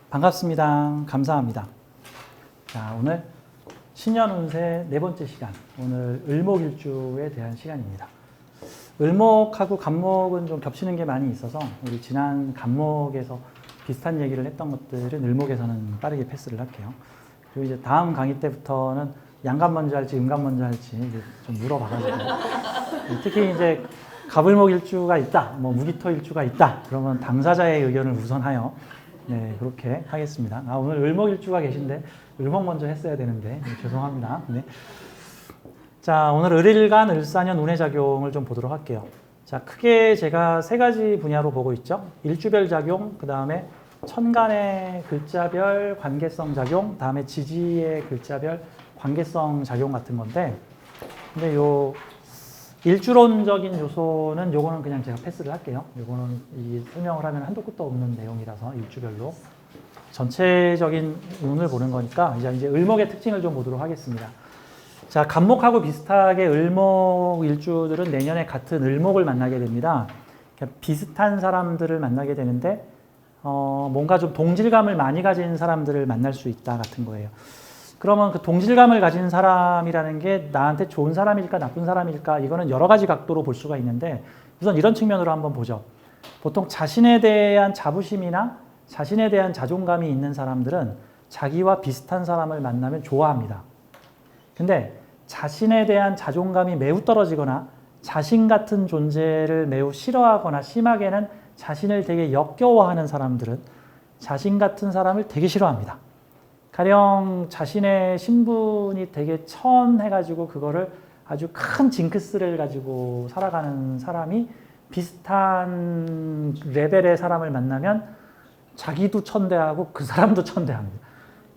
반갑습니다. 감사합니다. 자, 오늘 신년 운세 네 번째 시간, 오늘 을목일주에 대한 시간입니다. 을목하고 간목은 좀 겹치는 게 많이 있어서 우리 지난 간목에서 비슷한 얘기를 했던 것들은 을목에서는 빠르게 패스를 할게요. 그리고 이제 다음 강의 때부터는 양간 먼저 할지 음간 먼저 할지 이제 좀 물어봐가지고 특히 이제 갑을목일주가 있다, 뭐 무기토일주가 있다, 그러면 당사자의 의견을 우선하여 네, 그렇게 하겠습니다. 오늘 을목일주가 계신데 을목 먼저 했어야 되는데 죄송합니다. 네. 자, 오늘 을일간 을사년 운의 작용을 좀 보도록 할게요. 자, 크게 제가 세 가지 분야로 보고 있죠. 일주별 작용, 그 다음에 천간의 글자별 관계성 작용, 다음에 지지의 글자별 관계성 작용 같은 건데, 근데 요 일주론적인 요소는 요거는 그냥 제가 패스를 할게요. 요거는 이 설명을 하면 한도 끝도 없는 내용이라서 일주별로 전체적인 운을 보는 거니까 이제 을목의 특징을 좀 보도록 하겠습니다. 자, 간목하고 비슷하게 을목 일주들은 내년에 같은 을목을 만나게 됩니다. 비슷한 사람들을 만나게 되는데 뭔가 좀 동질감을 많이 가진 사람들을 만날 수 있다 같은 거예요. 그러면 그 동질감을 가진 사람이라는 게 나한테 좋은 사람일까 나쁜 사람일까, 이거는 여러 가지 각도로 볼 수가 있는데 우선 이런 측면으로 한번 보죠. 보통 자신에 대한 자부심이나 자신에 대한 자존감이 있는 사람들은 자기와 비슷한 사람을 만나면 좋아합니다. 근데 자신에 대한 자존감이 매우 떨어지거나 자신 같은 존재를 매우 싫어하거나 심하게는 자신을 되게 역겨워하는 사람들은 자신 같은 사람을 되게 싫어합니다. 가령 자신의 신분이 되게 천해가지고 그거를 아주 큰 징크스를 가지고 살아가는 사람이 비슷한 레벨의 사람을 만나면 자기도 천대하고 그 사람도 천대합니다.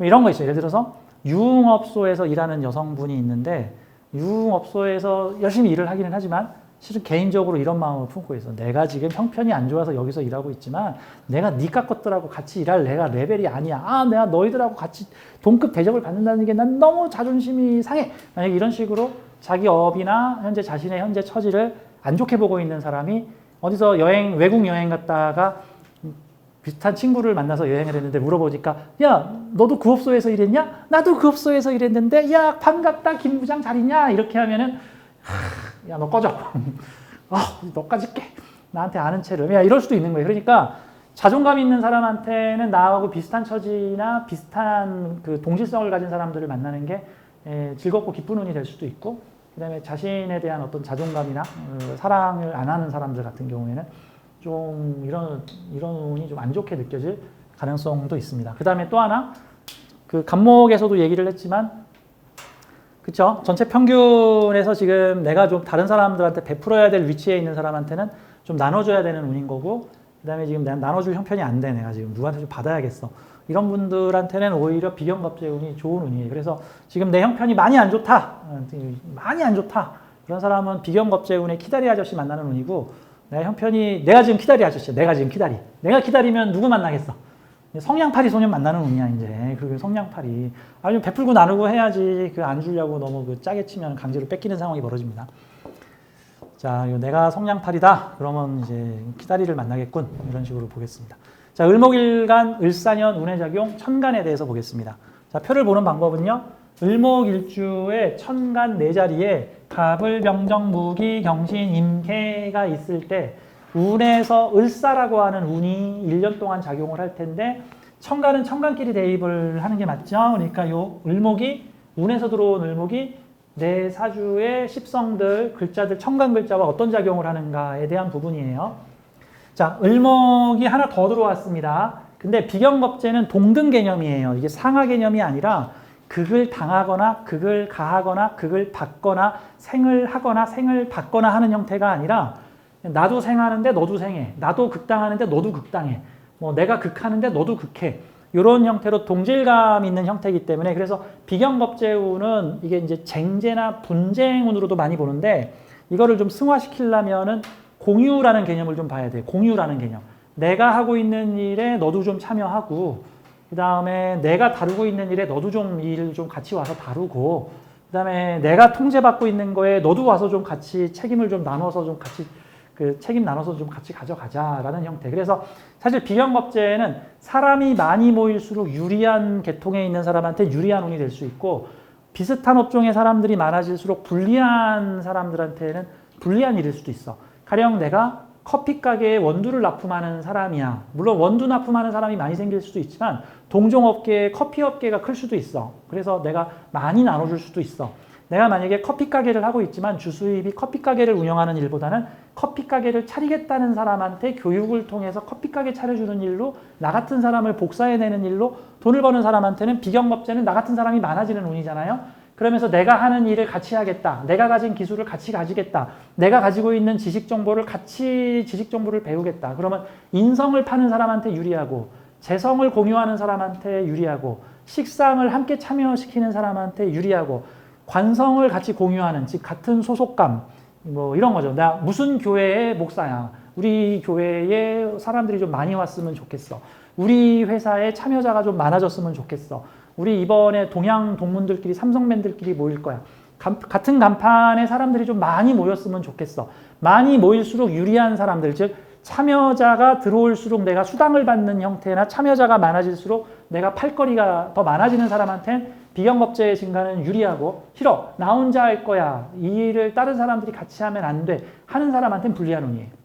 이런 거 있어요. 예를 들어서 유흥업소에서 일하는 여성분이 있는데 유흥업소에서 열심히 일을 하기는 하지만 실은 개인적으로 이런 마음을 품고 있어. 내가 지금 형편이 안 좋아서 여기서 일하고 있지만 내가 니까 것들하고 같이 일할 내가 레벨이 아니야. 내가 너희들하고 같이 동급 대접을 받는다는 게 난 너무 자존심이 상해. 만약에 이런 식으로 자기 업이나 현재 자신의 현재 처지를 안 좋게 보고 있는 사람이 어디서 외국 여행 갔다가 비슷한 친구를 만나서 여행을 했는데 물어보니까 야, 너도 그 업소에서 일했냐? 나도 그 업소에서 일했는데 야, 반갑다, 김 부장 잘 있냐? 이렇게 하면은 야, 너 꺼져. 너까지 깨. 나한테 아는 체를. 야, 이럴 수도 있는 거예요. 그러니까 자존감 있는 사람한테는 나하고 비슷한 처지나 비슷한 그 동질성을 가진 사람들을 만나는 게 즐겁고 기쁜 운이 될 수도 있고, 그 다음에 자신에 대한 어떤 자존감이나 사랑을 안 하는 사람들 같은 경우에는 좀 이런 운이 좀 안 좋게 느껴질 가능성도 있습니다. 그 다음에 또 하나, 그 간목에서도 얘기를 했지만, 그쵸? 전체 평균에서 지금 내가 좀 다른 사람들한테 베풀어야 될 위치에 있는 사람한테는 좀 나눠줘야 되는 운인 거고, 그 다음에 지금 내가 나눠줄 형편이 안 돼. 내가 지금 누구한테 좀 받아야겠어. 이런 분들한테는 오히려 비경겁제 운이 좋은 운이에요. 그래서 지금 내 형편이 많이 안 좋다. 많이 안 좋다. 그런 사람은 비경겁제 운의 키다리 아저씨 만나는 운이고, 내 형편이, 내가 지금 키다리 아저씨야. 내가 지금 키다리. 내가 키다리면 누구 만나겠어? 성냥팔이 소년 만나는 운이야, 이제. 그리고 성냥팔이. 아니면 베풀고 나누고 해야지. 그 안 주려고 너무 그 짜게 치면 강제로 뺏기는 상황이 벌어집니다. 자, 내가 성냥팔이다. 그러면 이제 키다리를 만나겠군. 이런 식으로 보겠습니다. 자, 을목일간, 을사년, 운의 작용, 천간에 대해서 보겠습니다. 자, 표를 보는 방법은요. 을목일주의 천간 네 자리에 갑을, 병정, 무기, 경신, 임계가 있을 때 운에서 을사라고 하는 운이 1년 동안 작용을 할 텐데, 천간은 천간끼리 대입을 하는 게 맞죠? 그러니까 요 을목이, 운에서 들어온 을목이 내 사주의 십성들, 글자들, 천간 글자와 어떤 작용을 하는가에 대한 부분이에요. 자, 을목이 하나 더 들어왔습니다. 근데 비경겁제는 동등 개념이에요. 이게 상하 개념이 아니라 극을 당하거나 극을 가하거나 극을 받거나 생을 하거나 생을 받거나 하는 형태가 아니라 나도 생하는데 너도 생해. 나도 극당하는데 너도 극당해. 뭐 내가 극하는데 너도 극해. 이런 형태로 동질감 있는 형태이기 때문에, 그래서 비경겁제운은 이게 이제 쟁제나 분쟁운으로도 많이 보는데, 이거를 좀 승화시키려면은 공유라는 개념을 좀 봐야 돼요. 공유라는 개념. 내가 하고 있는 일에 너도 좀 참여하고, 그 다음에 내가 다루고 있는 일에 너도 좀 일을 좀 같이 와서 다루고, 그다음에 내가 통제받고 있는 거에 너도 와서 좀 같이 책임을 좀 나눠서 좀 같이 그 책임 나눠서 좀 같이 가져가자라는 형태. 그래서 사실 비경겁제는 사람이 많이 모일수록 유리한 계통에 있는 사람한테 유리한 운이 될 수 있고 비슷한 업종의 사람들이 많아질수록 불리한 사람들한테는 불리한 일일 수도 있어. 가령 내가 커피 가게에 원두를 납품하는 사람이야. 물론 원두 납품하는 사람이 많이 생길 수도 있지만 동종업계에 커피 업계가 클 수도 있어. 그래서 내가 많이 나눠줄 수도 있어. 내가 만약에 커피 가게를 하고 있지만 주수입이 커피 가게를 운영하는 일보다는 커피 가게를 차리겠다는 사람한테 교육을 통해서 커피 가게 차려주는 일로 나 같은 사람을 복사해내는 일로 돈을 버는 사람한테는 비경겁제는 나 같은 사람이 많아지는 운이잖아요. 그러면서 내가 하는 일을 같이 하겠다. 내가 가진 기술을 같이 가지겠다. 내가 가지고 있는 지식 정보를 같이 지식 정보를 배우겠다. 그러면 인성을 파는 사람한테 유리하고 재성을 공유하는 사람한테 유리하고 식상을 함께 참여시키는 사람한테 유리하고 관성을 같이 공유하는 즉 같은 소속감 뭐 이런 거죠. 나 무슨 교회의 목사야. 우리 교회에 사람들이 좀 많이 왔으면 좋겠어. 우리 회사에 참여자가 좀 많아졌으면 좋겠어. 우리 이번에 동양 동문들끼리 삼성맨들끼리 모일 거야. 같은 간판에 사람들이 좀 많이 모였으면 좋겠어. 많이 모일수록 유리한 사람들, 즉 참여자가 들어올수록 내가 수당을 받는 형태나 참여자가 많아질수록 내가 팔거리가 더 많아지는 사람한테는 비경겁제의 증가는 유리하고 싫어. 나 혼자 할 거야. 이 일을 다른 사람들이 같이 하면 안 돼. 하는 사람한테는 불리한 운이에요.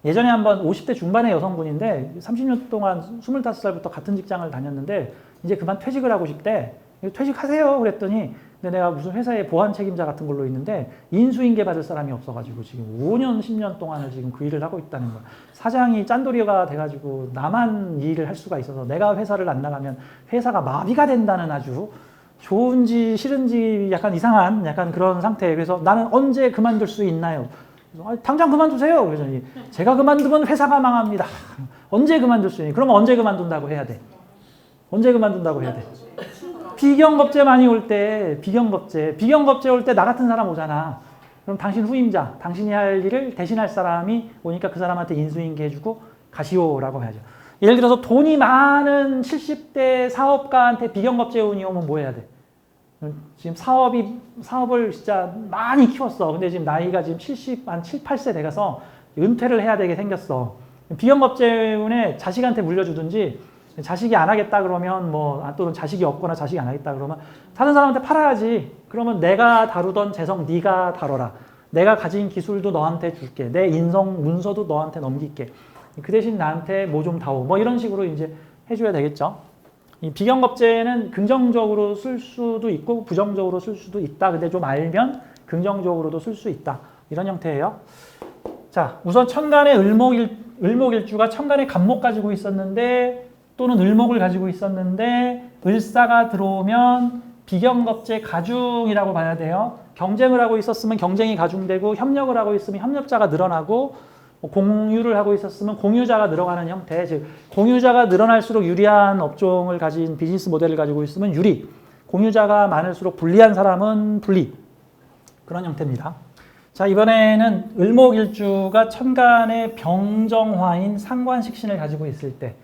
예전에 한번 50대 중반의 여성분인데 30년 동안 25살부터 같은 직장을 다녔는데 이제 그만 퇴직을 하고 싶대. 퇴직하세요. 그랬더니 근데 내가 무슨 회사에 보안 책임자 같은 걸로 있는데 인수인계 받을 사람이 없어가지고 지금 5년, 10년 동안을 지금 그 일을 하고 있다는 거야. 사장이 짠돌이가 돼가지고 나만 이 일을 할 수가 있어서 내가 회사를 안 나가면 회사가 마비가 된다는 아주 좋은지 싫은지 약간 이상한 약간 그런 상태. 그래서 나는 언제 그만둘 수 있나요? 당장 그만두세요. 그래서 제가 그만두면 회사가 망합니다. 언제 그만둘 수 있니? 그러면 언제 그만둔다고 해야 돼? 언제 그만둔다고 해야 돼? 비경겁제 많이 올 때, 비경겁제 올 때 나 같은 사람 오잖아. 그럼 당신 후임자, 당신이 할 일을 대신할 사람이 오니까 그 사람한테 인수인계 해주고 가시오라고 해야죠. 예를 들어서 돈이 많은 70대 사업가한테 비경겁제 운이 오면 뭐 해야 돼? 지금 사업을 진짜 많이 키웠어. 근데 지금 나이가 지금 7, 8세 돼가서 은퇴를 해야 되게 생겼어. 비경겁제 운에 자식한테 물려주든지 자식이 안 하겠다 그러면 뭐 또는 자식이 없거나 자식이 안 하겠다 그러면 다른 사람한테 팔아야지. 그러면 내가 다루던 재성 네가 다뤄라. 내가 가진 기술도 너한테 줄게. 내 인성 문서도 너한테 넘길게. 그 대신 나한테 뭐 좀 다오. 뭐 이런 식으로 이제 해줘야 되겠죠. 이 비경겁제는 긍정적으로 쓸 수도 있고 부정적으로 쓸 수도 있다. 근데 좀 알면 긍정적으로도 쓸 수 있다. 이런 형태예요. 자, 우선 천간의 을목일주가 천간의 간목 가지고 있었는데 또는 을목을 가지고 있었는데 을사가 들어오면 비경겁제 가중이라고 봐야 돼요. 경쟁을 하고 있었으면 경쟁이 가중되고 협력을 하고 있으면 협력자가 늘어나고 공유를 하고 있었으면 공유자가 늘어가는 형태. 즉 공유자가 늘어날수록 유리한 업종을 가진 비즈니스 모델을 가지고 있으면 유리. 공유자가 많을수록 불리한 사람은 불리. 그런 형태입니다. 자, 이번에는 을목일주가 천간의 병정화인 상관식신을 가지고 있을 때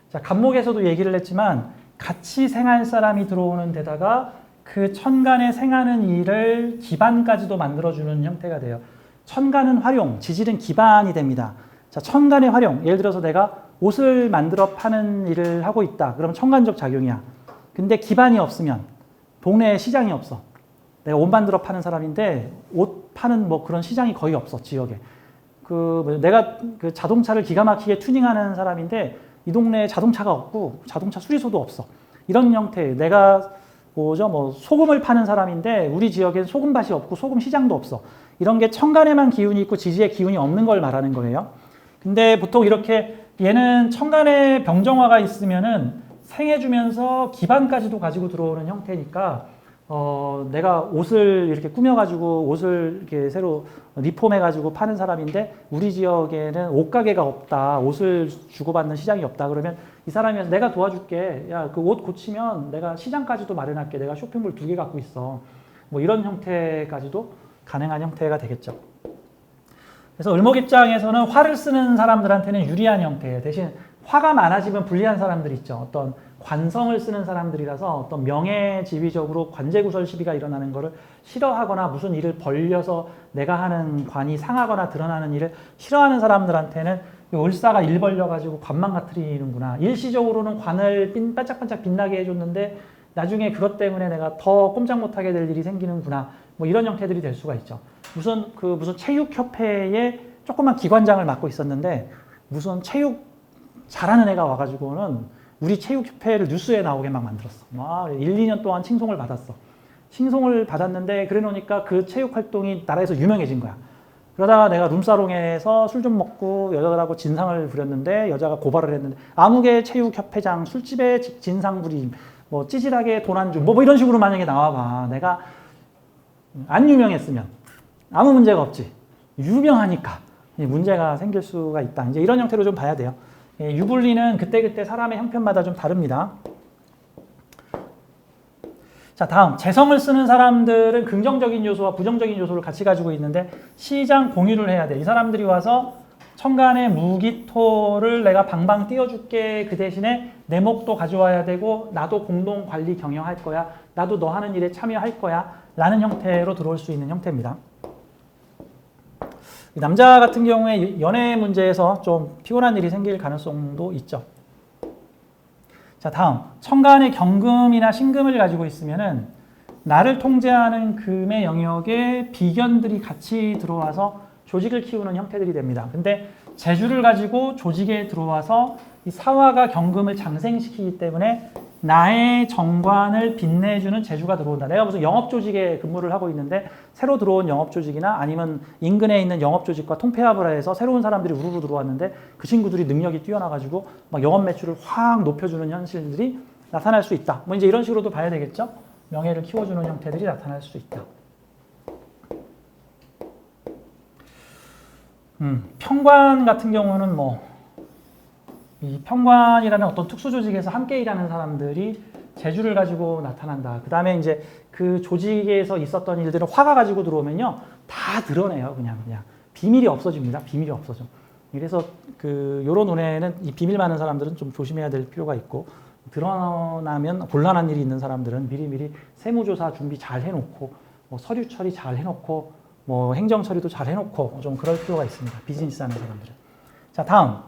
자, 간목에서도 얘기를 했지만 같이 생할 사람이 들어오는 데다가 그 천간에 생하는 일을 기반까지도 만들어주는 형태가 돼요. 천간은 활용, 지질은 기반이 됩니다. 자, 천간의 활용. 예를 들어서 내가 옷을 만들어 파는 일을 하고 있다. 그러면 천간적 작용이야. 근데 기반이 없으면 동네에 시장이 없어. 내가 옷 만들어 파는 사람인데 옷 파는 뭐 그런 시장이 거의 없어, 지역에. 내가 그 자동차를 기가 막히게 튜닝하는 사람인데 이 동네에 자동차가 없고 자동차 수리소도 없어. 이런 형태. 내가 소금을 파는 사람인데 우리 지역엔 소금밭이 없고 소금 시장도 없어. 이런 게 천간에만 기운이 있고 지지에 기운이 없는 걸 말하는 거예요. 근데 보통 이렇게 얘는 천간에 병정화가 있으면은 생해주면서 기반까지도 가지고 들어오는 형태니까 내가 옷을 이렇게 꾸며가지고 옷을 이렇게 새로 리폼해가지고 파는 사람인데 우리 지역에는 옷가게가 없다. 옷을 주고받는 시장이 없다. 그러면 이 사람이 내가 도와줄게. 야, 그 옷 고치면 내가 시장까지도 마련할게. 내가 쇼핑몰 2개 갖고 있어. 뭐 이런 형태까지도 가능한 형태가 되겠죠. 그래서 을목 입장에서는 화를 쓰는 사람들한테는 유리한 형태예요. 대신 화가 많아지면 불리한 사람들 있죠. 어떤 관성을 쓰는 사람들이라서 어떤 명예지휘적으로 관제구설 시비가 일어나는 것을 싫어하거나 무슨 일을 벌려서 내가 하는 관이 상하거나 드러나는 일을 싫어하는 사람들한테는 을사가 일 벌려가지고 관만 가트리는구나. 일시적으로는 관을 반짝반짝 빛나게 해줬는데 나중에 그것 때문에 내가 더 꼼짝 못하게 될 일이 생기는구나. 뭐 이런 형태들이 될 수가 있죠. 무슨 체육협회에 조그만 기관장을 맡고 있었는데 무슨 체육 잘하는 애가 와가지고는 우리 체육협회를 뉴스에 나오게 막 만들었어. 막 1, 2년 동안 칭송을 받았어. 칭송을 받았는데 그래 놓으니까 그 체육활동이 나라에서 유명해진 거야. 그러다가 내가 룸사롱에서 술 좀 먹고 여자들하고 진상을 부렸는데 여자가 고발을 했는데 아무개 체육협회장 술집에 진상 부림 뭐 찌질하게 돈 안 줌 뭐 이런 식으로 만약에 나와봐. 내가 안 유명했으면 아무 문제가 없지. 유명하니까 문제가 생길 수가 있다. 이제 이런 형태로 좀 봐야 돼요. 유불리는 그때그때 사람의 형편마다 좀 다릅니다. 자, 다음 재성을 쓰는 사람들은 긍정적인 요소와 부정적인 요소를 같이 가지고 있는데 시장 공유를 해야 돼. 이 사람들이 와서 천간의 무기토를 내가 방방 띄워줄게. 그 대신에 내 목도 가져와야 되고 나도 공동 관리 경영할 거야. 나도 너 하는 일에 참여할 거야. 라는 형태로 들어올 수 있는 형태입니다. 남자 같은 경우에 연애 문제에서 좀 피곤한 일이 생길 가능성도 있죠. 자, 다음 천간에 경금이나 신금을 가지고 있으면은 나를 통제하는 금의 영역에 비견들이 같이 들어와서 조직을 키우는 형태들이 됩니다. 근데 재주를 가지고 조직에 들어와서 이 사화가 경금을 장생시키기 때문에 나의 정관을 빛내주는 재주가 들어온다. 내가 무슨 영업조직에 근무를 하고 있는데 새로 들어온 영업조직이나 아니면 인근에 있는 영업조직과 통폐합을 해서 새로운 사람들이 우르르 들어왔는데 그 친구들이 능력이 뛰어나가지고 막 영업 매출을 확 높여주는 현실들이 나타날 수 있다. 뭐 이제 이런 식으로도 봐야 되겠죠? 명예를 키워주는 형태들이 나타날 수 있다. 평관 같은 경우는 이 평관이라는 어떤 특수 조직에서 함께 일하는 사람들이 재주를 가지고 나타난다. 그 다음에 이제 그 조직에서 있었던 일들을 화가 가지고 들어오면요. 다 드러내요. 그냥. 비밀이 없어집니다. 비밀이 없어져. 그래서 요런 운에는 이 비밀 많은 사람들은 좀 조심해야 될 필요가 있고 드러나면 곤란한 일이 있는 사람들은 미리미리 세무조사 준비 잘 해놓고 서류 처리 잘 해놓고 행정 처리도 잘 해놓고 좀 그럴 필요가 있습니다. 비즈니스 하는 사람들은. 자, 다음.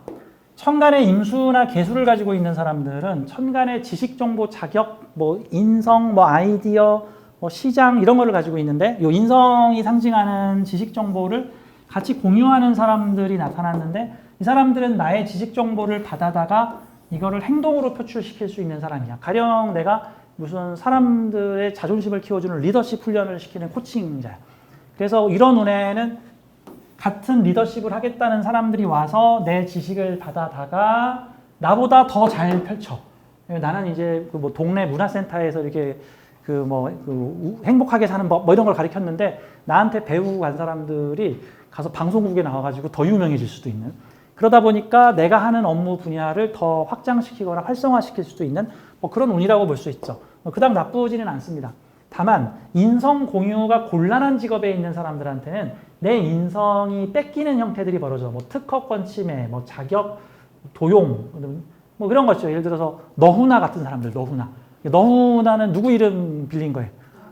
천간의 임수나 계수를 가지고 있는 사람들은 천간의 지식 정보 자격, 인성, 아이디어, 시장 이런 거를 가지고 있는데 이 인성이 상징하는 지식 정보를 같이 공유하는 사람들이 나타났는데 이 사람들은 나의 지식 정보를 받아다가 이거를 행동으로 표출시킬 수 있는 사람이야. 가령 내가 무슨 사람들의 자존심을 키워주는 리더십 훈련을 시키는 코칭자야. 그래서 이런 운에는 같은 리더십을 하겠다는 사람들이 와서 내 지식을 받아다가 나보다 더 잘 펼쳐. 나는 이제 동네 문화센터에서 이렇게 행복하게 사는 법 이런 걸 가르쳤는데 나한테 배우고 간 사람들이 가서 방송국에 나와가지고 더 유명해질 수도 있는. 그러다 보니까 내가 하는 업무 분야를 더 확장시키거나 활성화시킬 수도 있는 그런 운이라고 볼 수 있죠. 그다음 나쁘지는 않습니다. 다만 인성 공유가 곤란한 직업에 있는 사람들한테는 내 인성이 뺏기는 형태들이 벌어져. 특허권 침해, 자격 도용, 이런 거죠. 예를 들어서 너훈아 같은 사람들, 너훈아는 누구 이름 빌린 거예요?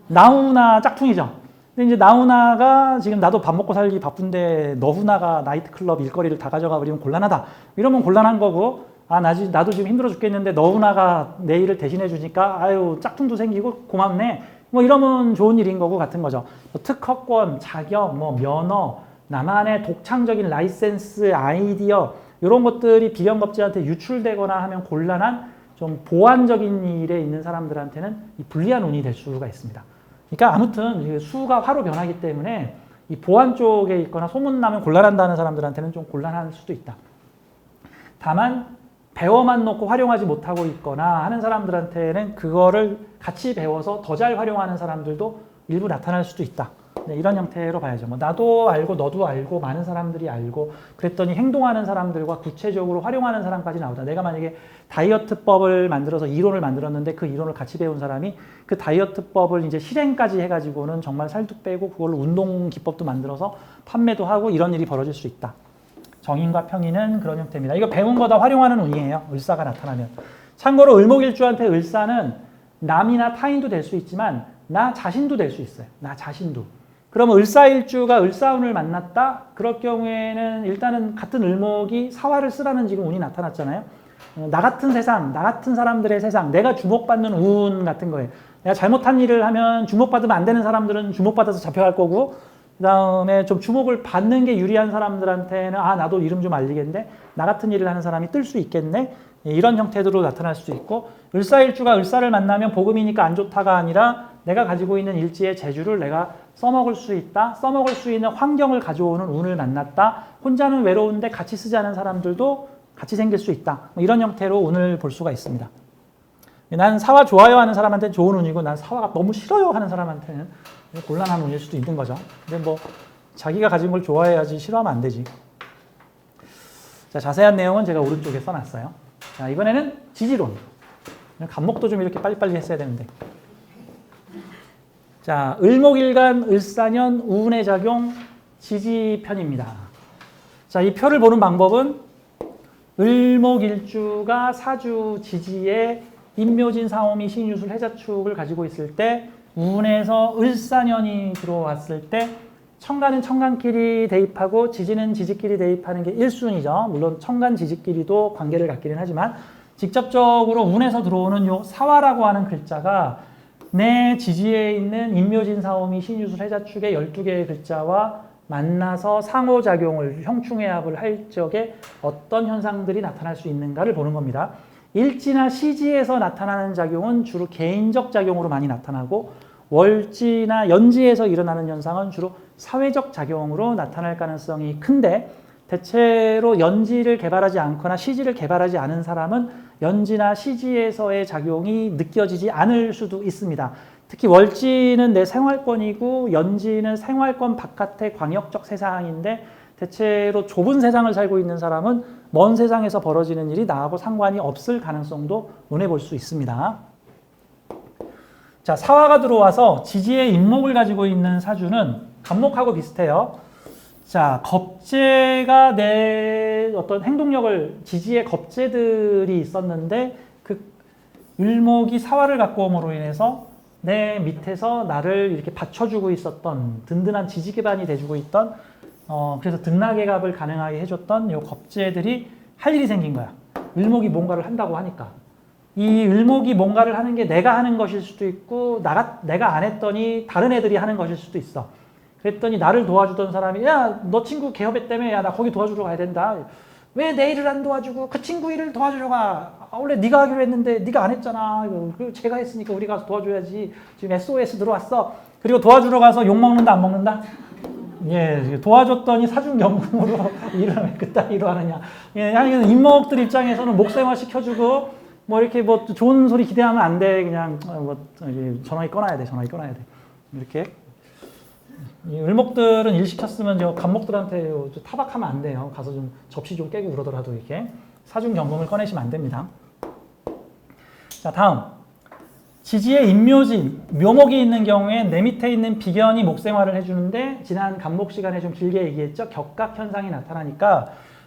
나훈아 짝퉁이죠. 근데 이제 나훈아가 지금 나도 밥 먹고 살기 바쁜데 너훈아가 나이트클럽 일거리를 다 가져가 버리면 곤란하다. 이러면 곤란한 거고, 나도 지금 힘들어 죽겠는데 너훈아가 내 일을 대신해 주니까 아유 짝퉁도 생기고 고맙네. 이러면 좋은 일인 거고 같은 거죠. 특허권, 자격, 면허, 나만의 독창적인 라이센스, 아이디어 이런 것들이 비경겁지한테 유출되거나 하면 곤란한 좀 보완적인 일에 있는 사람들한테는 이 불리한 운이 될 수가 있습니다. 그러니까 아무튼 수가 화로 변하기 때문에 이 보안 쪽에 있거나 소문나면 곤란한다는 사람들한테는 좀 곤란할 수도 있다. 다만 배워만 놓고 활용하지 못하고 있거나 하는 사람들한테는 그거를 같이 배워서 더 잘 활용하는 사람들도 일부 나타날 수도 있다. 네, 이런 형태로 봐야죠. 나도 알고 너도 알고 많은 사람들이 알고 그랬더니 행동하는 사람들과 구체적으로 활용하는 사람까지 나오다. 내가 만약에 다이어트법을 만들어서 이론을 만들었는데 그 이론을 같이 배운 사람이 그 다이어트법을 이제 실행까지 해가지고는 정말 살도 빼고 그걸로 운동 기법도 만들어서 판매도 하고 이런 일이 벌어질 수 있다. 정인과 평인은 그런 형태입니다. 이거 배운 거 다 활용하는 운이에요. 을사가 나타나면. 참고로 을목일주한테 을사는 남이나 타인도 될 수 있지만 나 자신도 될 수 있어요. 나 자신도. 그러면 을사일주가 을사운을 만났다? 그럴 경우에는 일단은 같은 을목이 사화를 쓰라는 지금 운이 나타났잖아요. 나 같은 세상, 나 같은 사람들의 세상, 내가 주목받는 운 같은 거예요. 내가 잘못한 일을 하면 주목받으면 안 되는 사람들은 주목받아서 잡혀갈 거고, 그 다음에 좀 주목을 받는 게 유리한 사람들한테는 아, 나도 이름 좀 알리겠네? 나 같은 일을 하는 사람이 뜰 수 있겠네? 이런 형태로 나타날 수도 있고, 을사일주가 을사를 만나면 복음이니까 안 좋다가 아니라 내가 가지고 있는 일지의 재주를 내가 써먹을 수 있다. 써먹을 수 있는 환경을 가져오는 운을 만났다. 혼자는 외로운데 같이 쓰지 않은 사람들도 같이 생길 수 있다. 이런 형태로 운을 볼 수가 있습니다. 난 사화 좋아요 하는 사람한테는 좋은 운이고 난 사화가 너무 싫어요 하는 사람한테는 곤란한 운일 수도 있는 거죠. 근데 뭐 자기가 가진 걸 좋아해야지 싫어하면 안 되지. 자, 자세한 내용은 제가 오른쪽에 써놨어요. 자, 이번에는 지지론. 간목도 좀 이렇게 빨리빨리 했어야 되는데. 자, 을목일간 을사년 우운의 작용 지지편입니다. 자, 이 표를 보는 방법은 을목일주가 사주 지지에 임묘진 사오미 신유술 해자축을 가지고 있을 때 운에서 을사년이 들어왔을 때 천간은 천간끼리 대입하고 지지는 지지끼리 대입하는 게 1순위죠. 물론 천간 지지끼리도 관계를 갖기는 하지만 직접적으로 운에서 들어오는 요 사화라고 하는 글자가 내 지지에 있는 임묘진 사오미 신유술 해자축의 12개의 글자와 만나서 상호작용을 형충해합을 할 적에 어떤 현상들이 나타날 수 있는가를 보는 겁니다. 일지나 시지에서 나타나는 작용은 주로 개인적 작용으로 많이 나타나고 월지나 연지에서 일어나는 현상은 주로 사회적 작용으로 나타날 가능성이 큰데 대체로 연지를 개발하지 않거나 시지를 개발하지 않은 사람은 연지나 시지에서의 작용이 느껴지지 않을 수도 있습니다. 특히 월지는 내 생활권이고 연지는 생활권 바깥의 광역적 세상인데 대체로 좁은 세상을 살고 있는 사람은 먼 세상에서 벌어지는 일이 나하고 상관이 없을 가능성도 논해볼 수 있습니다. 자, 사화가 들어와서 지지의 임목을 가지고 있는 사주는 간목하고 비슷해요. 자, 겁재가 내 어떤 행동력을 지지의 겁재들이 있었는데 그 을목이 사화를 갖고 옴으로 인해서 내 밑에서 나를 이렇게 받쳐주고 있었던 든든한 지지 기반이 돼주고 있던 그래서 등락의 값을 가능하게 해줬던 요 겁재들이 할 일이 생긴 거야. 을목이 뭔가를 한다고 하니까. 이 을목이 뭔가를 하는 게 내가 하는 것일 수도 있고 내가 안 했더니 다른 애들이 하는 것일 수도 있어. 그랬더니 나를 도와주던 사람이 야, 너 친구 개업했다며. 야, 나 거기 도와주러 가야 된다. 왜 내 일을 안 도와주고 그 친구 일을 도와주러 가. 원래 네가 하기로 했는데 네가 안 했잖아. 그리고 제가 했으니까 우리가 가서 도와줘야지. 지금 SOS 들어왔어. 그리고 도와주러 가서 욕 먹는다 안 먹는다? 예, 도와줬더니 사중연금으로 일을 그따위로 하느냐. 예, 아니 임목들 입장에서는 목생화 시켜주고 뭐 이렇게 뭐 좋은 소리 기대하면 안 돼. 그냥 뭐 전화기 꺼놔야 돼. 전화기 꺼놔야 돼. 이렇게. 이 을목들은 일 시켰으면 저 간목들한테 타박하면 안 돼요. 가서 좀 접시 좀 깨고 그러더라도 이렇게 사중연금을 꺼내시면 안 됩니다. 자, 다음. 지지에 임묘진, 묘목이 있는 경우에 내 밑에 있는 비견이 목생활을 해주는데 지난 간목 시간에 좀 길게 얘기했죠. 격각 현상이 나타나니까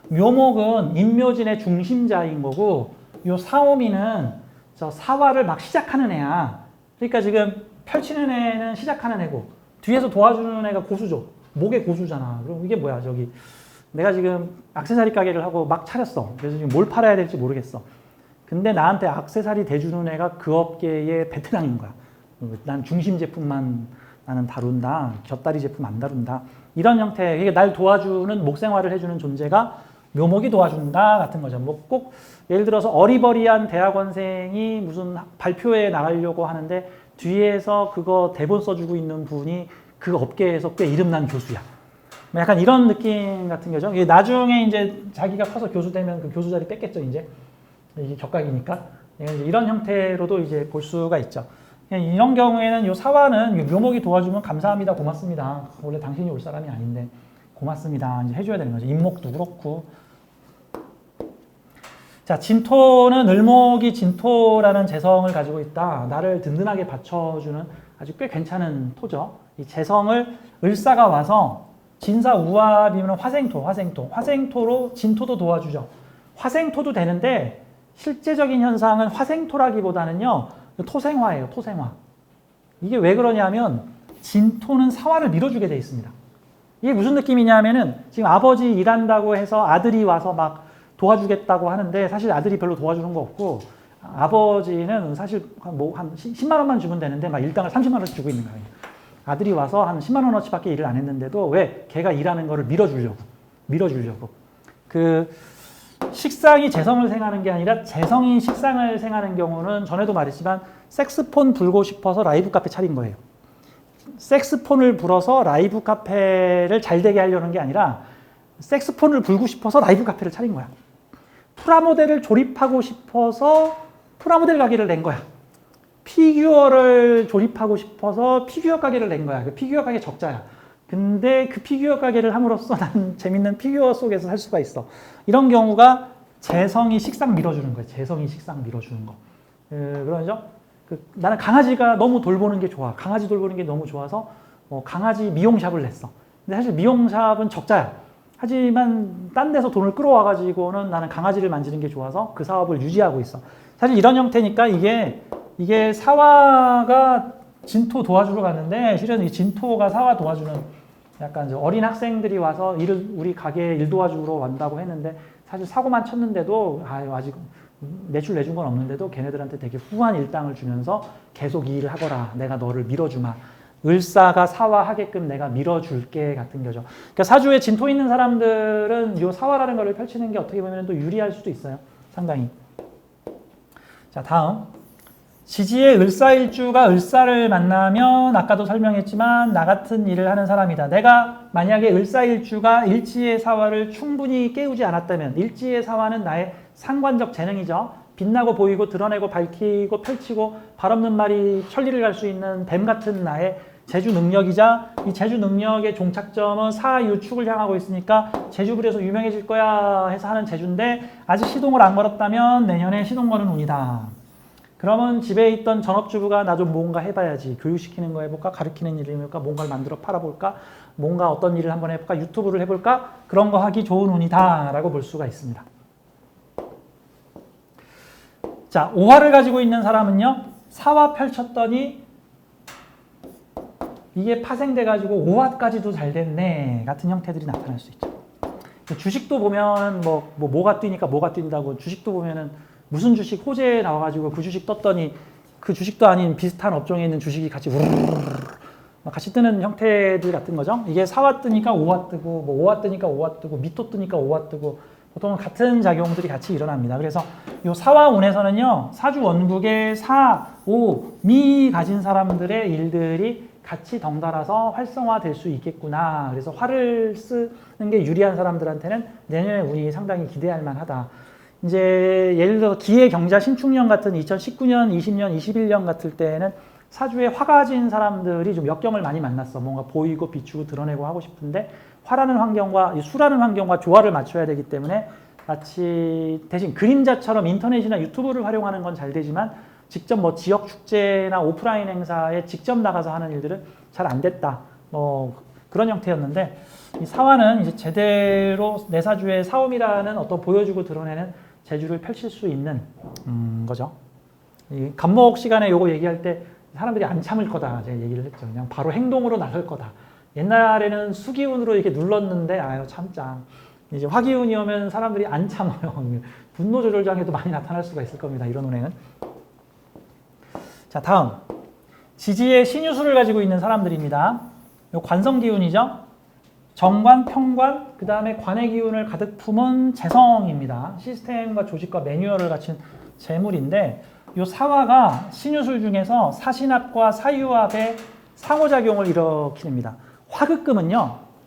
묘목은 임묘진의 중심자인 거고 요 사오미는 저 사화를 막 시작하는 애야. 그러니까 지금 펼치는 애는 시작하는 애고 뒤에서 도와주는 애가 고수죠. 목의 고수잖아. 그럼 이게 뭐야? 저기 내가 지금 액세서리 가게를 하고 막 차렸어. 그래서 지금 뭘 팔아야 될지 모르겠어. 근데 나한테 액세서리 대주는 애가 그 업계의 베테랑인 거야. 난 중심 제품만 나는 다룬다. 곁다리 제품 안 다룬다. 이런 형태, 이게 날 도와주는 목생활을 해주는 존재가 묘목이 도와준다 같은 거죠. 뭐 꼭 예를 들어서 어리버리한 대학원생이 무슨 발표회 나가려고 하는데 뒤에서 그거 대본 써주고 있는 분이 그 업계에서 꽤 이름난 교수야. 약간 이런 느낌 같은 거죠. 나중에 이제 자기가 커서 교수 되면 그 교수 자리 뺏겠죠, 이제. 이게 격각이니까. 이런 형태로도 이제 볼 수가 있죠. 이런 경우에는 요 사화는 묘목이 도와주면 감사합니다, 고맙습니다. 원래 당신이 올 사람이 아닌데 고맙습니다. 이제 해줘야 되는 거죠. 임목도 그렇고. 자, 진토는 을목이 진토라는 재성을 가지고 있다. 나를 든든하게 받쳐주는 아주 꽤 괜찮은 토죠. 이 재성을 을사가 와서 진사우합이면 화생토로 진토도 도와주죠. 화생토도 되는데 실제적인 현상은 화생토라기보다는요, 토생화예요, 토생화. 이게 왜 그러냐면, 진토는 사화를 밀어주게 돼 있습니다. 이게 무슨 느낌이냐면은, 지금 아버지 일한다고 해서 아들이 와서 막 도와주겠다고 하는데, 사실 아들이 별로 도와주는 거 없고, 아버지는 사실 뭐 한 10만 원만 주면 되는데, 막 일당을 30만 원씩 주고 있는 거예요. 아들이 와서 한 10만 원어치밖에 일을 안 했는데도, 왜? 걔가 일하는 거를 밀어주려고. 식상이 재성을 생하는 게 아니라 재성이 식상을 생하는 경우는 전에도 말했지만 색스폰 불고 싶어서 라이브 카페 차린 거예요. 색스폰을 불어서 라이브 카페를 잘 되게 하려는 게 아니라 색스폰을 불고 싶어서 라이브 카페를 차린 거야. 프라모델을 조립하고 싶어서 프라모델 가게를 낸 거야. 피규어를 조립하고 싶어서 피규어 가게를 낸 거야. 그 피규어 가게 적자야. 근데 그 피규어 가게를 함으로써 난 재밌는 피규어 속에서 살 수가 있어. 이런 경우가 재성이 식상 밀어주는 거예요. 재성이 식상 밀어주는 거. 그러죠? 나는 강아지가 너무 돌보는 게 좋아. 강아지 돌보는 게 너무 좋아서 강아지 미용샵을 냈어. 근데 사실 미용샵은 적자야. 하지만 딴 데서 돈을 끌어와가지고는 나는 강아지를 만지는 게 좋아서 그 사업을 유지하고 있어. 사실 이런 형태니까 이게 사화가 진토 도와주러 갔는데 실은 이 진토가 사화 도와주는 약간 어린 학생들이 와서 우리 가게에 일 도와주러 왔다고 했는데 사실 사고만 쳤는데도 아직 매출 내준 건 없는데도 걔네들한테 되게 후한 일당을 주면서 계속 이 일을 하거라. 내가 너를 밀어주마. 을사가 사화하게끔 내가 밀어줄게 같은 거죠. 그러니까 사주에 진토 있는 사람들은 이 사화라는 걸 펼치는 게 어떻게 보면 또 유리할 수도 있어요. 상당히. 자, 다음. 지지의 을사일주가 을사를 만나면 아까도 설명했지만 나 같은 일을 하는 사람이다. 내가 만약에 을사일주가 일지의 사화를 충분히 깨우지 않았다면 일지의 사화는 나의 상관적 재능이죠. 빛나고 보이고 드러내고 밝히고 펼치고 발 없는 말이 천리를 갈 수 있는 뱀 같은 나의 제주 능력이자 이 제주 능력의 종착점은 사유축을 향하고 있으니까 제주불에서 유명해질 거야 해서 하는 제주인데 아직 시동을 안 걸었다면 내년에 시동 거는 운이다. 그러면 집에 있던 전업주부가 나 좀 뭔가 해봐야지. 교육시키는 거 해볼까? 가르치는 일을 해볼까? 뭔가를 만들어 팔아볼까? 뭔가 어떤 일을 한번 해볼까? 유튜브를 해볼까? 그런 거 하기 좋은 운이다 라고 볼 수가 있습니다. 자, 오화를 가지고 있는 사람은요. 사화 펼쳤더니 이게 파생돼가지고 오화까지도 잘 됐네 같은 형태들이 나타날 수 있죠. 주식도 보면 뭐가 뛰니까 뭐가 뛴다고 주식도 보면은 무슨 주식 호재에 나와가지고 그 주식 떴더니 그 주식도 아닌 비슷한 업종에 있는 주식이 같이 우르르르 같이 뜨는 형태들 같은 거죠. 이게 사화 뜨니까 오화 뜨고 뭐 오화 뜨니까 오화 뜨고 미토 뜨니까 오화 뜨고 보통은 같은 작용들이 같이 일어납니다. 그래서 이 사화운에서는요. 사주 원국에 사, 오, 미 가진 사람들의 일들이 같이 덩달아서 활성화될 수 있겠구나. 그래서 화를 쓰는 게 유리한 사람들한테는 내년에 운이 상당히 기대할 만하다. 이제 예를 들어 기해 경자 신축년 같은 2019년, 20년, 21년 같을 때에는 사주에 화가 가진 사람들이 좀 역경을 많이 만났어. 뭔가 보이고 비추고 드러내고 하고 싶은데 화라는 환경과 수라는 환경과 조화를 맞춰야 되기 때문에 마치 대신 그림자처럼 인터넷이나 유튜브를 활용하는 건 잘 되지만 직접 뭐 지역 축제나 오프라인 행사에 직접 나가서 하는 일들은 잘 안 됐다. 그런 형태였는데 이 사화는 이제 제대로 내 사주의 사움이라는 어떤 보여주고 드러내는 재주를 펼칠 수 있는 거죠. 이 간목 시간에 요거 얘기할 때 사람들이 안 참을 거다 제가 얘기를 했죠. 그냥 바로 행동으로 나설 거다. 옛날에는 수기운으로 이렇게 눌렀는데 아유 참자. 이제 화기운이 오면 사람들이 안 참아요. 분노 조절 장애도 많이 나타날 수가 있을 겁니다. 이런 운행은. 자, 다음. 지지의 신유수를 가지고 있는 사람들입니다. 요 관성 기운이죠. 정관, 평관, 그 다음에 관의 기운을 가득 품은 재성입니다. 시스템과 조직과 매뉴얼을 갖춘 재물인데 이 사화가 신유술 중에서 사신합과 사유합의 상호작용을 일으킵니다.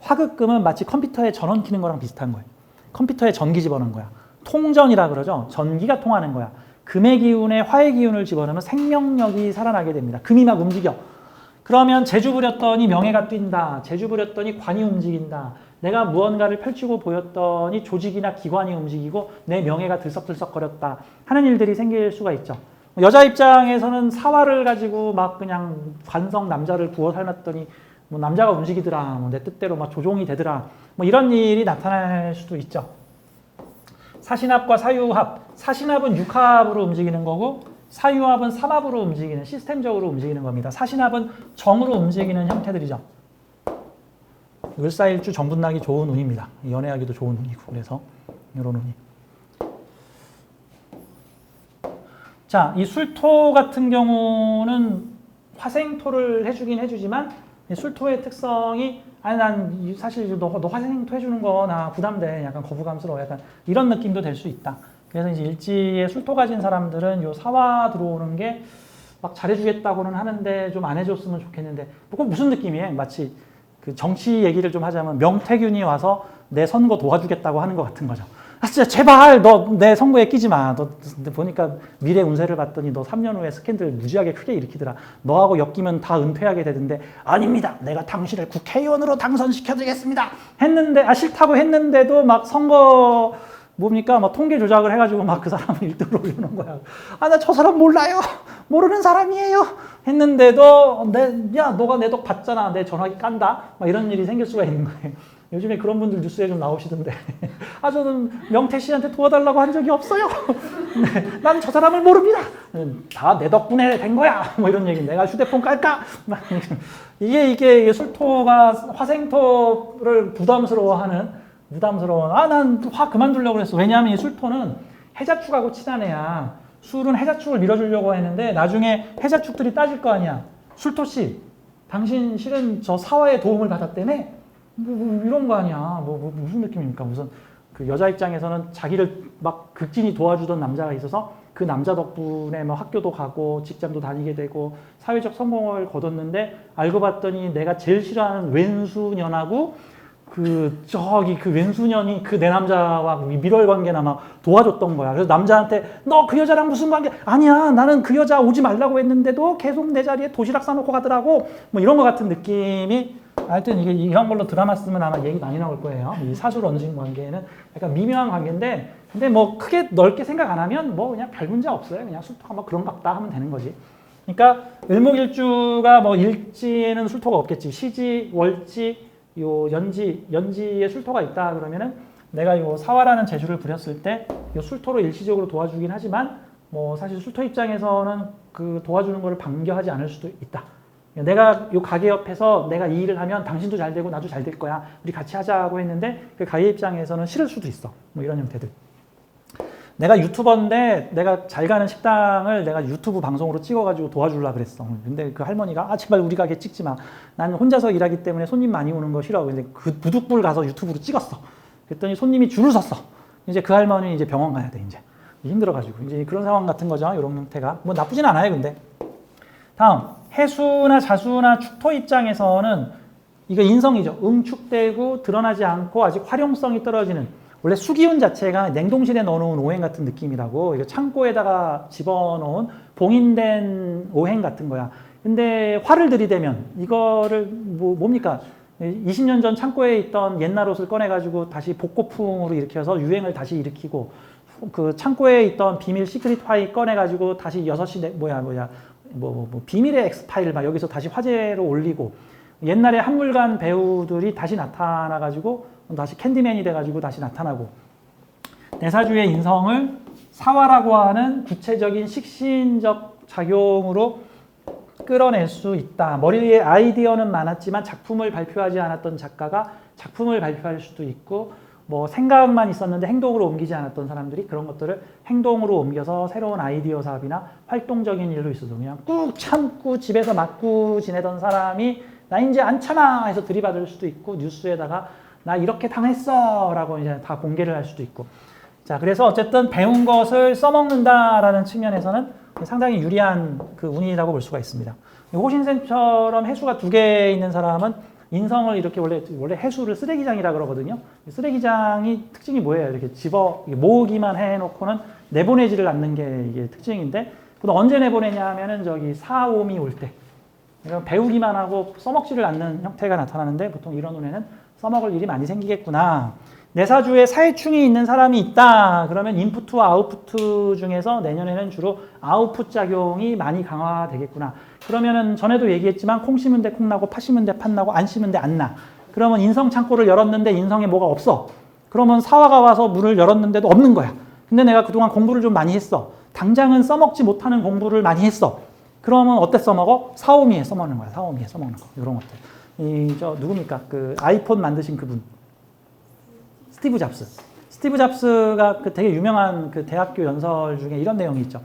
화극금은 마치 컴퓨터에 전원 켜는 거랑 비슷한 거예요. 컴퓨터에 전기 집어넣는 거야. 통전이라 그러죠. 전기가 통하는 거야. 금의 기운에 화의 기운을 집어넣으면 생명력이 살아나게 됩니다. 금이 막 움직여. 그러면 재주 부렸더니 명예가 뛴다. 재주 부렸더니 관이 움직인다. 내가 무언가를 펼치고 보였더니 조직이나 기관이 움직이고 내 명예가 들썩들썩거렸다 하는 일들이 생길 수가 있죠. 여자 입장에서는 사화를 가지고 막 그냥 관성 남자를 구워 삶았더니 뭐 남자가 움직이더라. 뭐 내 뜻대로 막 조종이 되더라. 뭐 이런 일이 나타날 수도 있죠. 사신합과 사유합. 사신합은 육합으로 움직이는 거고 사유합은 삼합으로 움직이는 시스템적으로 움직이는 겁니다. 사신합은 정으로 움직이는 형태들이죠. 을사일주 정분나기 좋은 운입니다. 연애하기도 좋은 운이고 그래서 이런 운이. 자, 이 술토 같은 경우는 화생토를 해주긴 해주지만 이 술토의 특성이 아니 난 사실 너 화생토 해주는 거 나 부담돼 약간 거부감스러워 약간 이런 느낌도 될 수 있다. 그래서 이제 일지에 술토 가진 사람들은 요 사화 들어오는 게 막 잘해주겠다고는 하는데 좀 안 해줬으면 좋겠는데 그건 무슨 느낌이에요? 마치 그 정치 얘기를 좀 하자면 명태균이 와서 내 선거 도와주겠다고 하는 것 같은 거죠. 아 진짜 제발 너 내 선거에 끼지 마. 너 보니까 미래 운세를 봤더니 너 3년 후에 스캔들 무지하게 크게 일으키더라. 너하고 엮이면 다 은퇴하게 되던데 아닙니다. 내가 당신을 국회의원으로 당선시켜드리겠습니다. 했는데 아 싫다고 했는데도 막 선거 뭡니까? 막 통계 조작을 해가지고 막 그 사람을 1등으로 올려놓은 거야. 아, 나 저 사람 몰라요. 모르는 사람이에요. 했는데도 야, 너가 내 덕 봤잖아. 내 전화기 깐다. 막 이런 일이 생길 수가 있는 거예요. 요즘에 그런 분들 뉴스에 좀 나오시던데. 아, 저는 명태 씨한테 도와달라고 한 적이 없어요. 네, 난 저 사람을 모릅니다. 다 내 덕분에 된 거야. 뭐 이런 얘기. 내가 휴대폰 깔까? 이게 술토가 화생토를 부담스러워하는 아, 난 화 그만두려고 그랬어. 왜냐하면 이 술토는 해자축하고 친한 애야. 술은 해자축을 밀어주려고 했는데 나중에 해자축들이 따질 거 아니야. 술토씨, 당신 실은 저 사화의 도움을 받았다며? 이런 거 아니야. 무슨 느낌입니까? 무슨 그 여자 입장에서는 자기를 막 극진히 도와주던 남자가 있어서 그 남자 덕분에 뭐 학교도 가고 직장도 다니게 되고 사회적 성공을 거뒀는데 알고 봤더니 내가 제일 싫어하는 왼수년하고 그 왼수년이 그 내 남자와 밀월 관계나 막 도와줬던 거야. 그래서 남자한테 너 그 여자랑 무슨 관계? 아니야, 나는 그 여자 오지 말라고 했는데도 계속 내 자리에 도시락 싸놓고 가더라고. 뭐 이런 것 같은 느낌이. 하여튼 이게 이런 걸로 드라마 쓰면 아마 얘기 많이 나올 거예요. 이 사술 언진 관계는 약간 미묘한 관계인데, 근데 뭐 크게 넓게 생각 안 하면 뭐 그냥 별 문제 없어요. 그냥 술토가 뭐 그런갑다 하면 되는 거지. 그러니까 을목일주가 뭐 일지에는 술토가 없겠지. 시지, 월지, 요 연지에 술토가 있다 그러면은 내가 요 사화라는 재주를 부렸을 때 요 술토로 일시적으로 도와주긴 하지만 뭐 사실 술토 입장에서는 그 도와주는 거를 반겨하지 않을 수도 있다. 내가 요 가게 옆에서 내가 이 일을 하면 당신도 잘 되고 나도 잘 될 거야. 우리 같이 하자고 했는데 그 가게 입장에서는 싫을 수도 있어. 뭐 이런 형태들. 내가 유튜버인데 내가 잘 가는 식당을 내가 유튜브 방송으로 찍어가지고 도와주려고 그랬어. 근데 그 할머니가 아 제발 우리 가게 찍지 마. 나는 혼자서 일하기 때문에 손님 많이 오는 거 싫어. 근데 그 부득불 가서 유튜브로 찍었어. 그랬더니 손님이 줄을 섰어. 이제 그 할머니 이제 병원 가야 돼. 이제 힘들어가지고 이제 그런 상황 같은 거죠. 이런 형태가 뭐 나쁘진 않아요. 근데 다음 해수나 자수나 축토 입장에서는 이거 인성이죠. 응축되고 드러나지 않고 아직 활용성이 떨어지는. 원래 수기운 자체가 냉동실에 넣어놓은 오행 같은 느낌이라고 이거 창고에다가 집어넣은 봉인된 오행 같은 거야. 근데 화를 들이대면 이거를 뭡니까? 20년 전 창고에 있던 옛날 옷을 꺼내가지고 다시 복고풍으로 일으켜서 유행을 다시 일으키고 그 창고에 있던 비밀 시크릿 파일 꺼내가지고 다시 6시 비밀의 엑스파일 막 여기서 다시 화제로 올리고 옛날에 한물간 배우들이 다시 나타나가지고 다시 캔디맨이 돼가지고 다시 나타나고 내사주의 인성을 사화라고 하는 구체적인 식신적 작용으로 끌어낼 수 있다. 머리에 아이디어는 많았지만 작품을 발표하지 않았던 작가가 작품을 발표할 수도 있고 뭐 생각만 있었는데 행동으로 옮기지 않았던 사람들이 그런 것들을 행동으로 옮겨서 새로운 아이디어 사업이나 활동적인 일로 있어서 그냥 꾹 참고 집에서 맞고 지내던 사람이 나 이제 안 참아 해서 들이받을 수도 있고 뉴스에다가 나 이렇게 당했어 라고 이제 다 공개를 할 수도 있고. 자, 그래서 어쨌든 배운 것을 써먹는다라는 측면에서는 상당히 유리한 그 운이라고 볼 수가 있습니다. 호신생처럼 해수가 2개 있는 사람은 인성을 이렇게 원래 해수를 쓰레기장이라 그러거든요. 쓰레기장이 특징이 뭐예요? 이렇게 모으기만 해놓고는 내보내지를 않는 게 이게 특징인데, 그럼 언제 내보내냐 하면은 저기 사오미 올 때. 배우기만 하고 써먹지를 않는 형태가 나타나는데 보통 이런 운에는 써먹을 일이 많이 생기겠구나. 내사주에 사회충이 있는 사람이 있다. 그러면 인푸트와 아웃푸트 중에서 내년에는 주로 아웃풋 작용이 많이 강화되겠구나. 그러면은 전에도 얘기했지만 콩 심은 데 콩 나고 팥 심은 데 팥 나고 안 심은 데 안 나. 그러면 인성 창고를 열었는데 인성에 뭐가 없어. 그러면 사화가 와서 문을 열었는데도 없는 거야. 근데 내가 그동안 공부를 좀 많이 했어. 당장은 써먹지 못하는 공부를 많이 했어. 그러면 어때 써먹어? 사오미에 써먹는 거야. 사오미에 써먹는 거. 이런 것들. 누굽니까? 그 아이폰 만드신 그분. 스티브 잡스. 스티브 잡스가 그 되게 유명한 그 대학교 연설 중에 이런 내용이 있죠.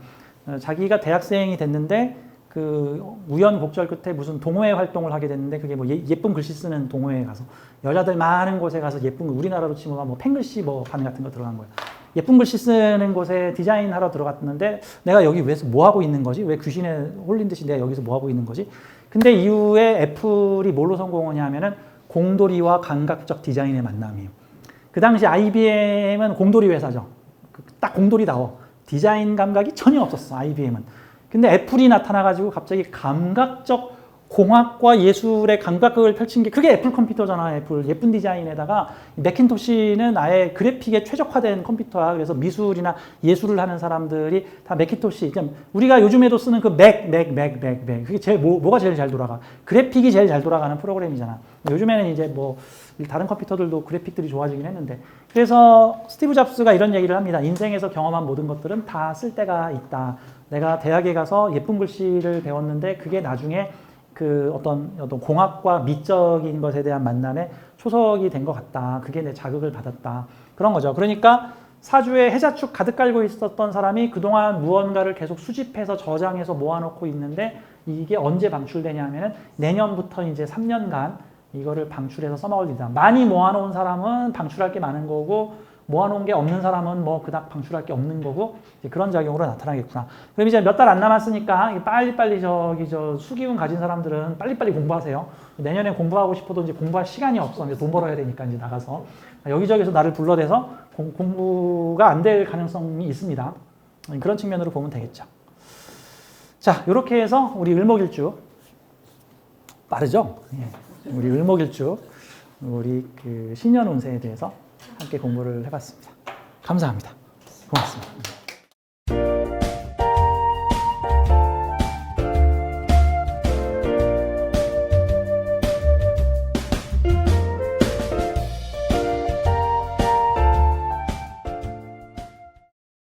자기가 대학생이 됐는데 그 우연곡절 끝에 무슨 동호회 활동을 하게 됐는데 그게 뭐 예쁜 글씨 쓰는 동호회에 가서 여자들 많은 곳에 가서 예쁜 우리나라로 치면 뭐 펜글씨 뭐 반 같은 거 들어간 거야. 예쁜 글씨 쓰는 곳에 디자인하러 들어갔는데 내가 여기 왜 뭐 하고 있는 거지? 왜 귀신에 홀린 듯이 내가 여기서 뭐 하고 있는 거지? 근데 이후에 애플이 뭘로 성공하냐 하면은 공돌이와 감각적 디자인의 만남이에요. 그 당시 IBM은 공돌이 회사죠. 딱 공돌이다워. 디자인 감각이 전혀 없었어, IBM은. 근데 애플이 나타나가지고 갑자기 감각적 공학과 예술의 감각을 펼친 게 그게 애플 컴퓨터잖아. 애플 예쁜 디자인에다가 매킨토시는 아예 그래픽에 최적화된 컴퓨터야. 그래서 미술이나 예술을 하는 사람들이 다 매킨토시. 우리가 요즘에도 쓰는 그 맥. 그게 제일 뭐가 제일 잘 돌아가? 그래픽이 제일 잘 돌아가는 프로그램이잖아. 요즘에는 이제 뭐 다른 컴퓨터들도 그래픽들이 좋아지긴 했는데. 그래서 스티브 잡스가 이런 얘기를 합니다. 인생에서 경험한 모든 것들은 다 쓸데가 있다. 내가 대학에 가서 예쁜 글씨를 배웠는데 그게 나중에 그 어떤 공학과 미적인 것에 대한 만남에 초석이 된 것 같다. 그게 내 자극을 받았다. 그런 거죠. 그러니까 사주에 해자축 가득 깔고 있었던 사람이 그동안 무언가를 계속 수집해서 저장해서 모아놓고 있는데 이게 언제 방출되냐 하면은 내년부터 이제 3년간 이거를 방출해서 써먹을 일이다. 많이 모아놓은 사람은 방출할 게 많은 거고 모아놓은 게 없는 사람은 뭐 그닥 방출할 게 없는 거고 그런 작용으로 나타나겠구나. 그럼 이제 몇 달 안 남았으니까 빨리빨리 수기운 가진 사람들은 빨리빨리 공부하세요. 내년에 공부하고 싶어도 이제 공부할 시간이 없어. 이제 돈 벌어야 되니까 이제 나가서 여기저기서 나를 불러대서 공부가 안 될 가능성이 있습니다. 그런 측면으로 보면 되겠죠. 자, 이렇게 해서 우리 을목일주 빠르죠? 예. 우리 을목일주 우리 그 신년 운세에 대해서 함께 공부를 해봤습니다. 감사합니다. 고맙습니다.